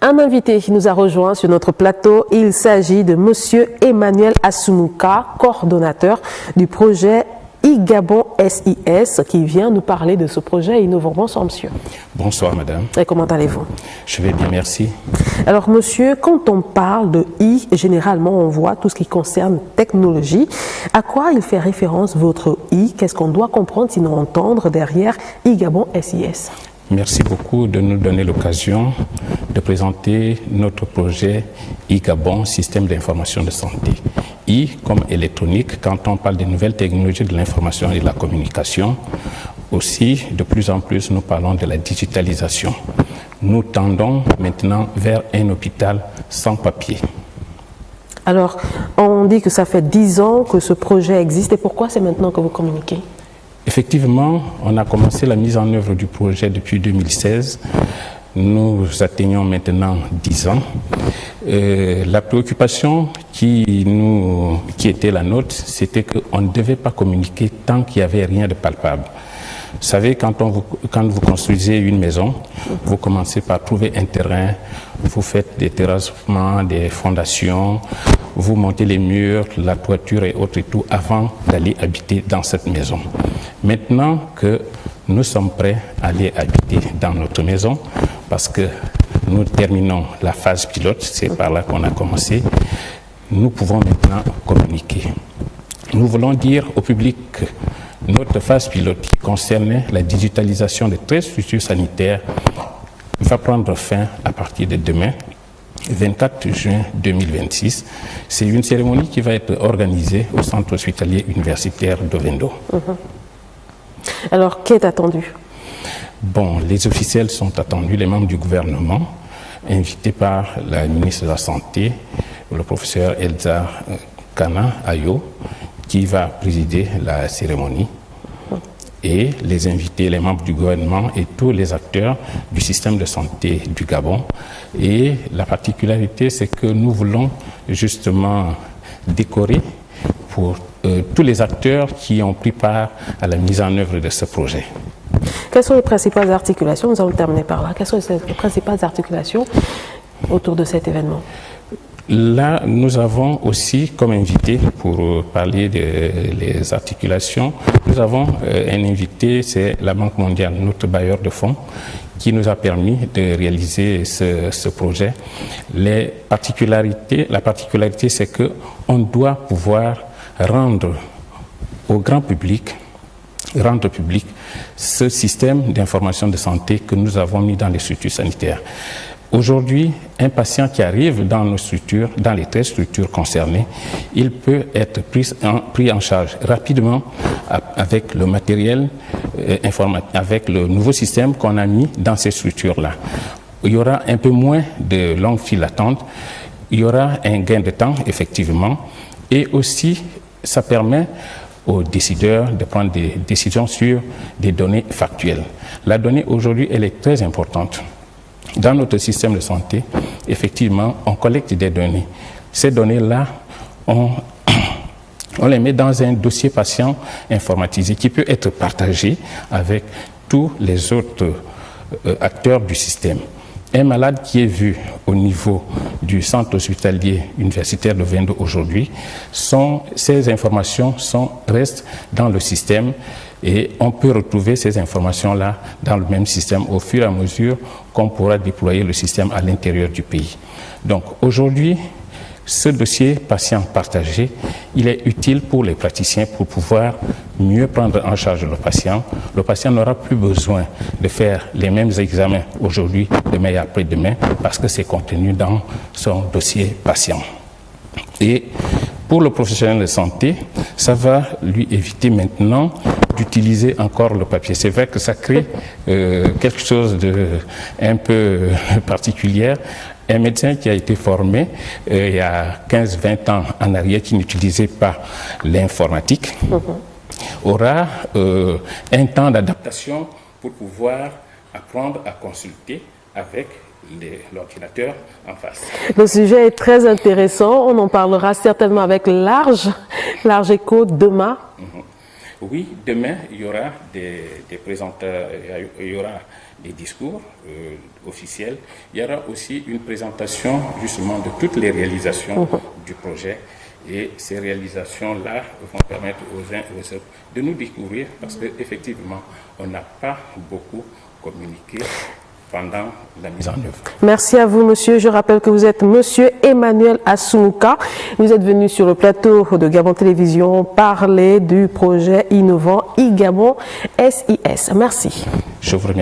Un invité qui nous a rejoint sur notre plateau, il s'agit de Monsieur Emmanuel Asumuka, coordonnateur du projet iGabon SIS, qui vient nous parler de ce projet Innovons. Bonsoir monsieur. Bonsoir madame. Et comment allez-vous? Je vais bien, merci. Alors monsieur, quand on parle de I, généralement on voit tout ce qui concerne technologie. À quoi il fait référence votre I? Qu'est-ce qu'on doit comprendre, sinon entendre derrière iGabon SIS? Merci beaucoup de nous donner l'occasion de présenter notre projet iGabon, système d'information de santé. I comme électronique, quand on parle des nouvelles technologies de l'information et de la communication. Aussi, de plus en plus, nous parlons de la digitalisation. Nous tendons maintenant vers un hôpital sans papier. Alors, on dit que ça fait 10 ans que ce projet existe, et pourquoi c'est maintenant que vous communiquez? Effectivement, on a commencé la mise en œuvre du projet depuis 2016. Nous atteignons maintenant 10 ans. La préoccupation qui était la nôtre, c'était qu'on ne devait pas communiquer tant qu'il n'y avait rien de palpable. Vous savez, quand vous construisez une maison, vous commencez par trouver un terrain, vous faites des terrassements, des fondations, vous montez les murs, la toiture et autres et tout avant d'aller habiter dans cette maison. Maintenant que nous sommes prêts à aller habiter dans notre maison, parce que nous terminons la phase pilote, c'est par là qu'on a commencé, nous pouvons maintenant communiquer. Nous voulons dire au public que notre phase pilote qui concernait la digitalisation de 13 structures sanitaires va prendre fin à partir de demain, 24 juin 2026. C'est une cérémonie qui va être organisée au centre hospitalier universitaire d'Ovendo. Alors, qui est attendu? Bon, les officiels sont attendus, les membres du gouvernement, invités par la ministre de la Santé, le professeur Elsa Kana Ayo, qui va présider la cérémonie, et les invités, les membres du gouvernement et tous les acteurs du système de santé du Gabon. Et la particularité, c'est que nous voulons justement décorer pour tous les acteurs qui ont pris part à la mise en œuvre de ce projet. Quelles sont les principales articulations? Nous allons terminer par là. Quelles sont les principales articulations autour de cet événement? Là, nous avons aussi comme invité, pour parler des articulations, nous avons un invité, c'est la Banque mondiale, notre bailleur de fonds, qui nous a permis de réaliser ce projet. La particularité, c'est qu'on doit pouvoir rendre au grand public, ce système d'information de santé que nous avons mis dans les structures sanitaires. Aujourd'hui, un patient qui arrive dans nos structures, dans les 13 structures concernées, il peut être pris en charge rapidement avec le matériel informatique, avec le nouveau système qu'on a mis dans ces structures-là. Il y aura un peu moins de longues files d'attente, il y aura un gain de temps, effectivement, et aussi, ça permet aux décideurs de prendre des décisions sur des données factuelles. La donnée, aujourd'hui, elle est très importante. Dans notre système de santé, effectivement, on collecte des données. Ces données-là, on les met dans un dossier patient informatisé qui peut être partagé avec tous les autres acteurs du système. Un malade qui est vu au niveau du centre hospitalier universitaire de Vendo aujourd'hui, ces informations restent dans le système et on peut retrouver ces informations-là dans le même système au fur et à mesure qu'on pourra déployer le système à l'intérieur du pays. Donc aujourd'hui, ce dossier patient partagé, il est utile pour les praticiens pour pouvoir mieux prendre en charge le patient. Le patient n'aura plus besoin de faire les mêmes examens aujourd'hui, demain et après-demain, parce que c'est contenu dans son dossier patient. Et pour le professionnel de santé, ça va lui éviter maintenant d'utiliser encore le papier. C'est vrai que ça crée quelque chose de un peu particulier. Un médecin qui a été formé il y a 15-20 ans en arrière, qui n'utilisait pas l'informatique, aura un temps d'adaptation pour pouvoir apprendre à consulter avec l'ordinateur en face. Le sujet est très intéressant. On en parlera certainement avec Large Écho demain. Oui, demain, il y aura des présentateurs, il y aura des discours officiels. Il y aura aussi une présentation justement de toutes les réalisations du projet. Et ces réalisations-là vont permettre aux uns et aux autres de nous découvrir parce qu'effectivement, on n'a pas beaucoup communiqué pendant la mise en œuvre. Merci à vous, monsieur. Je rappelle que vous êtes monsieur Emmanuel Assoumouka. Vous êtes venu sur le plateau de Gabon Télévision parler du projet innovant iGabon SIS. Merci. Je vous remercie.